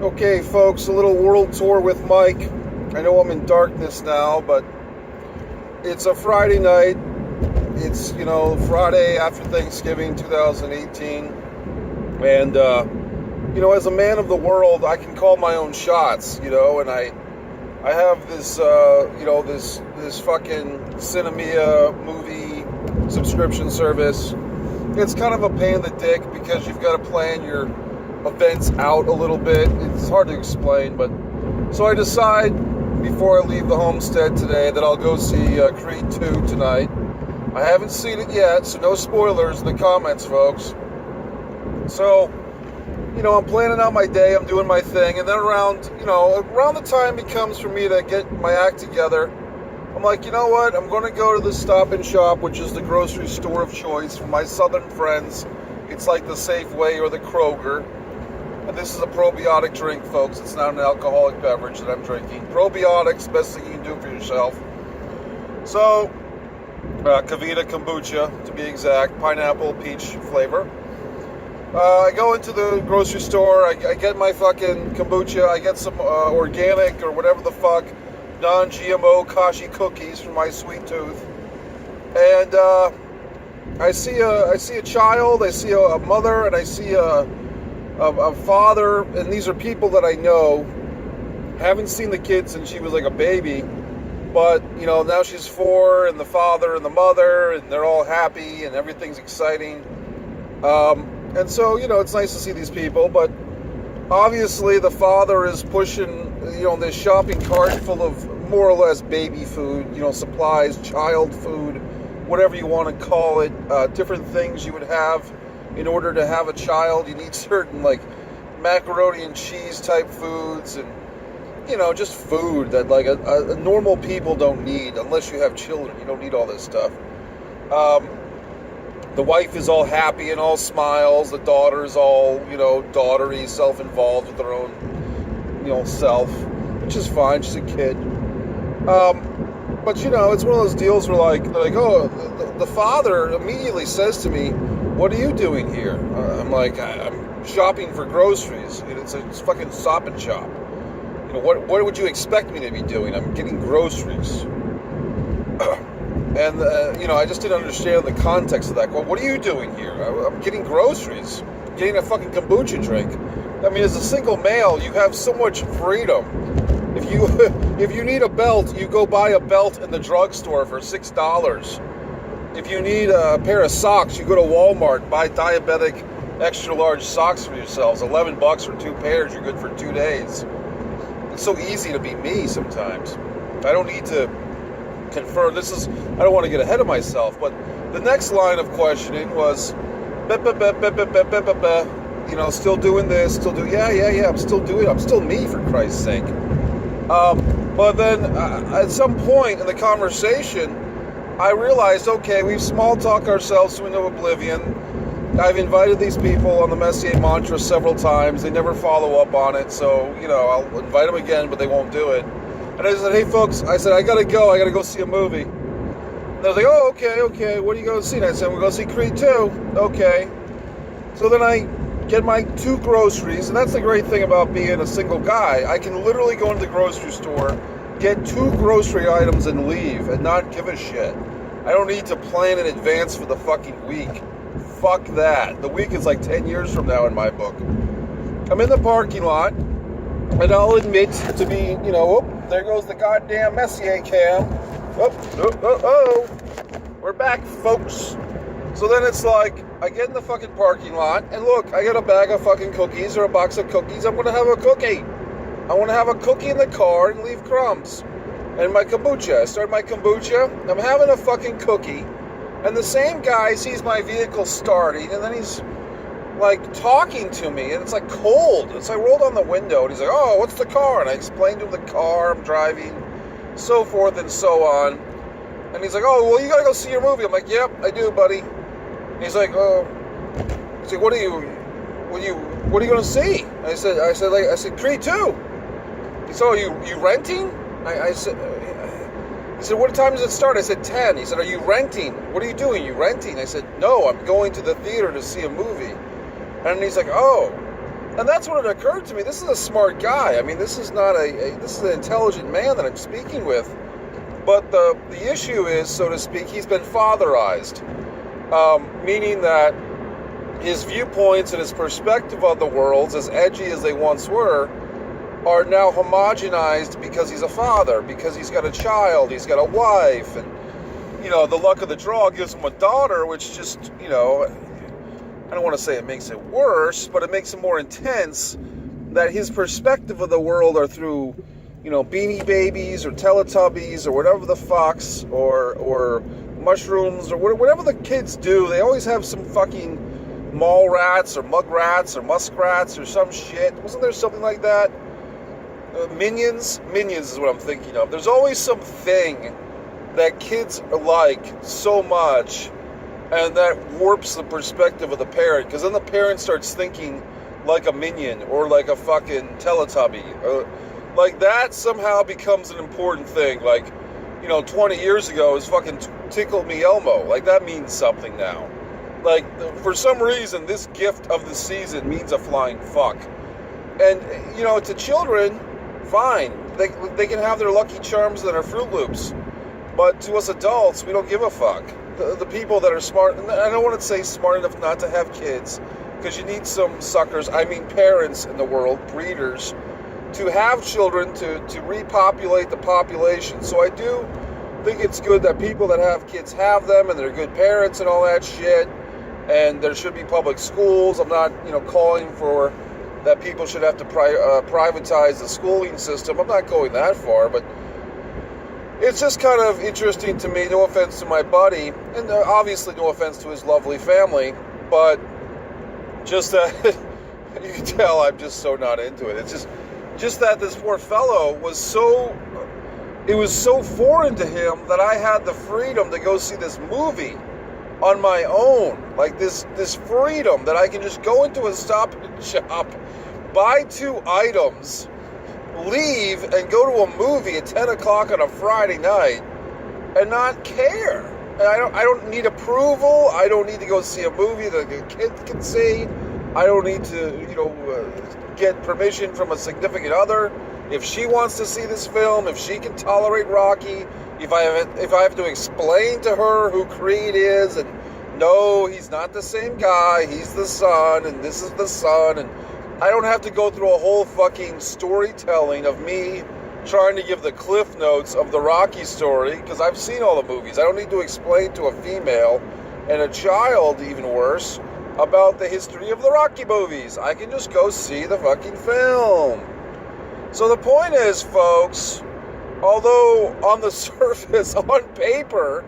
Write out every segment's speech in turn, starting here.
Okay, folks, a little world tour with Mike. I know I'm in darkness now, but it's a Friday night. It's, Friday after Thanksgiving 2018. And, as a man of the world, I can call my own shots, and I have this, this fucking Cinemia movie subscription service. It's kind of a pain in the dick because you've got to plan your events out a little bit. It's hard to explain, but so I decide before I leave the homestead today that I'll go see Creed 2 tonight. I haven't seen it yet, so no spoilers in the comments, folks. So, I'm planning out my day, I'm doing my thing, and then around the time it comes for me to get my act together, I'm like, you know what, I'm going to go to the Stop and Shop, which is the grocery store of choice for my southern friends. It's like the Safeway or the Kroger. And this is a probiotic drink, folks. It's not an alcoholic beverage that I'm drinking. Probiotics, best thing you can do for yourself. So, Kavita kombucha, to be exact, pineapple, peach flavor. I go into the grocery store, I get my fucking kombucha, I get some organic or whatever the fuck, non-GMO kashi cookies for my sweet tooth. And I see a child, I see a mother, and I see a father, and these are people that I know. Haven't seen the kid since she was like a baby, but now she's 4, and the father and the mother, and they're all happy and everything's exciting. And so it's nice to see these people, but obviously the father is pushing this shopping cart full of more or less baby food, supplies, child food, whatever you want to call it, different things you would have in order to have a child. You need certain like macaroni and cheese type foods, and just food that like a normal people don't need unless you have children. You don't need all this stuff. The wife is all happy and all smiles. The daughter is all daughtery, self-involved with her own self, which is fine. She's a kid. But it's one of those deals where the father immediately says to me, "What are you doing here?" I'm like, "I'm shopping for groceries. It's a fucking Stop and Shop. What would you expect me to be doing? I'm getting groceries." And I just didn't understand the context of that. Well, what are you doing here? I'm getting groceries. I'm getting a fucking kombucha drink. I mean, as a single male, you have so much freedom. If you need a belt, you go buy a belt in the drugstore for $6. If you need a pair of socks, you go to Walmart, buy diabetic extra large socks for yourselves. $11 for 2 pairs, you're good for 2 days. It's so easy to be me sometimes. I don't need to confer. I don't want to get ahead of myself, but the next line of questioning was, still doing this, yeah, I'm still me, for Christ's sake. But then at some point in the conversation, I realized, okay, we've small talked ourselves into oblivion. I've invited these people on the Messier mantra several times. They never follow up on it, so, I'll invite them again, but they won't do it. And I said, "Hey, folks," I said, I gotta go see a movie. And they was like, "Oh, okay, what are you going to see?" And I said, "We're going to see Creed 2. Okay. So then I get my 2 groceries, and that's the great thing about being a single guy. I can literally go into the grocery store, get 2 grocery items, and leave, and not give a shit. I don't need to plan in advance for the fucking week. Fuck that. The week is like 10 years from now in my book. I'm in the parking lot, and I'll admit to be, there goes the goddamn Messier cam. Oh. We're back, folks. So then it's like, I get in the fucking parking lot, and look, I get a bag of fucking cookies or a box of cookies. I'm going to have a cookie. I want to have a cookie in the car and leave crumbs. And my kombucha. I start my kombucha. I'm having a fucking cookie. And the same guy sees my vehicle starting, and then he's like talking to me, and it's like cold. It's I rolled on the window, and he's like, "Oh, what's the car?" And I explained to him the car I'm driving, so forth and so on. And he's like, "Oh, well, you gotta go see your movie." I'm like, "Yep, I do, buddy." And he's like, "Oh," he's like, what are you gonna see?" And I said, "Creed 2. He said, "Oh, you renting?" I said, he said, "What time does it start?" I said, 10. He said, "Are you renting? What are you doing? You renting?" I said, "No, I'm going to the theater to see a movie." And he's like, "Oh, And that's when it occurred to me, this is a smart guy. I mean, this is not this is an intelligent man that I'm speaking with. But the issue is, so to speak, he's been fatherized. Meaning that his viewpoints and his perspective on the world, as edgy as they once were, are now homogenized because he's a father, because he's got a child, he's got a wife, and, you know, the luck of the draw gives him a daughter, which just, you know, I don't want to say it makes it worse, but it makes it more intense that his perspective of the world are through, you know, Beanie Babies or Teletubbies or whatever the fucks or mushrooms or whatever the kids do. They always have some fucking mall rats or mug rats or muskrats or some shit. Wasn't there something like that? Minions is what I'm thinking of. There's always something that kids like so much, and that warps the perspective of the parent, because then the parent starts thinking like a minion or like a fucking Teletubby. Like that somehow becomes an important thing. Like, you know, 20 years ago it was fucking Tickle Me Elmo. Like that means something now. Like, for some reason, this gift of the season means a flying fuck. And, you know, to children, fine. They can have their Lucky Charms and their Fruit Loops. But to us adults, we don't give a fuck. The people that are smart, and I don't want to say smart enough not to have kids, because you need some suckers, I mean parents in the world, breeders, to have children to repopulate the population. So I do think it's good that people that have kids have them, and they're good parents and all that shit, and there should be public schools. I'm not, you know, calling for that people should have to privatize the schooling system. I'm not going that far, but it's just kind of interesting to me, no offense to my buddy, and obviously no offense to his lovely family, but just that, you can tell I'm just so not into it. It's just that this poor fellow was so, it was so foreign to him that I had the freedom to go see this movie on my own. Like this freedom that I can just go into a Stop and Shop, buy 2 items, leave and go to a movie at 10 o'clock on a Friday night and not care. And I don't need approval. I don't need to go see a movie that a kid can see. I don't need to, you know, get permission from a significant other. If she wants to see this film, if she can tolerate Rocky, if I have to explain to her who Creed is, and no, he's not the same guy, he's the son, and this is the son, and I don't have to go through a whole fucking storytelling of me trying to give the cliff notes of the Rocky story, because I've seen all the movies. I don't need to explain to a female, and a child even worse, about the history of the Rocky movies. I can just go see the fucking film. So the point is, folks, although on the surface, on paper,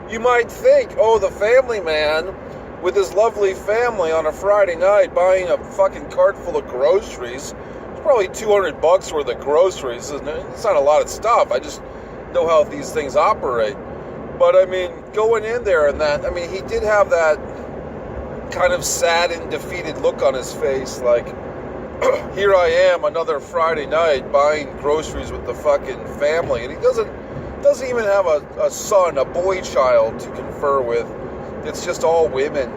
you might think, oh, the family man with his lovely family on a Friday night buying a fucking cart full of groceries. It's probably $200 worth of groceries. It's not a lot of stuff. I just know how these things operate. But I mean, going in there and that, I mean, he did have that kind of sad and defeated look on his face, like, here I am another Friday night buying groceries with the fucking family, and he doesn't even have a son, a boy child to confer with. It's just all women.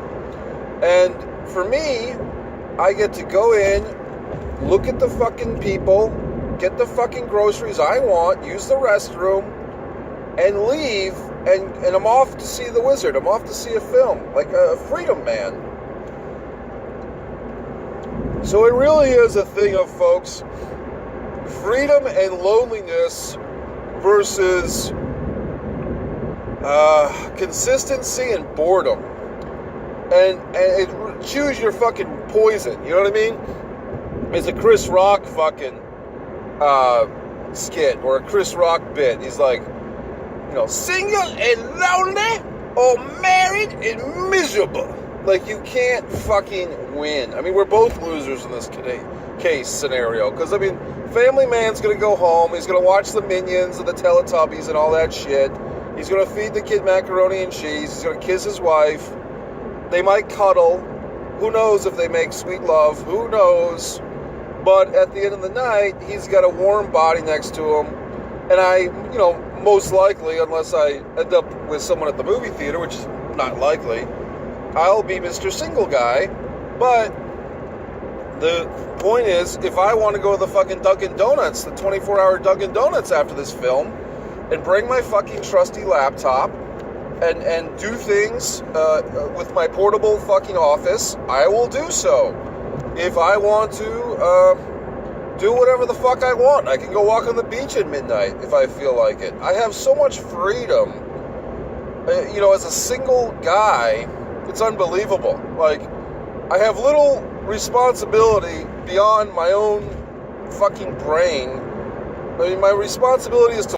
And for me, I get to go in, look at the fucking people, get the fucking groceries I want, use the restroom, and leave, and I'm off to see the wizard. I'm off to see a film, like a freedom man. So it really is a thing of, folks, freedom and loneliness versus consistency and boredom. And choose your fucking poison, you know what I mean? It's a Chris Rock fucking skit, or a Chris Rock bit. He's like, you know, single and lonely, or married and miserable. Like, you can't fucking win. I mean, we're both losers in this case scenario. Because, I mean, family man's going to go home. He's going to watch the Minions and the Teletubbies and all that shit. He's going to feed the kid macaroni and cheese. He's going to kiss his wife. They might cuddle. Who knows if they make sweet love? Who knows? But at the end of the night, he's got a warm body next to him. And I, you know, most likely, unless I end up with someone at the movie theater, which is not likely, I'll be Mr. Single Guy. But The point is, if I want to go to the fucking Dunkin' Donuts, the 24-hour Dunkin' Donuts after this film, and bring my fucking trusty laptop and do things with my portable fucking office, I will do so. If I want to do whatever the fuck I want, I can go walk on the beach at midnight if I feel like it. I have so much freedom. As a single guy, it's unbelievable. Like, I have little responsibility beyond my own fucking brain. I mean, my responsibility is to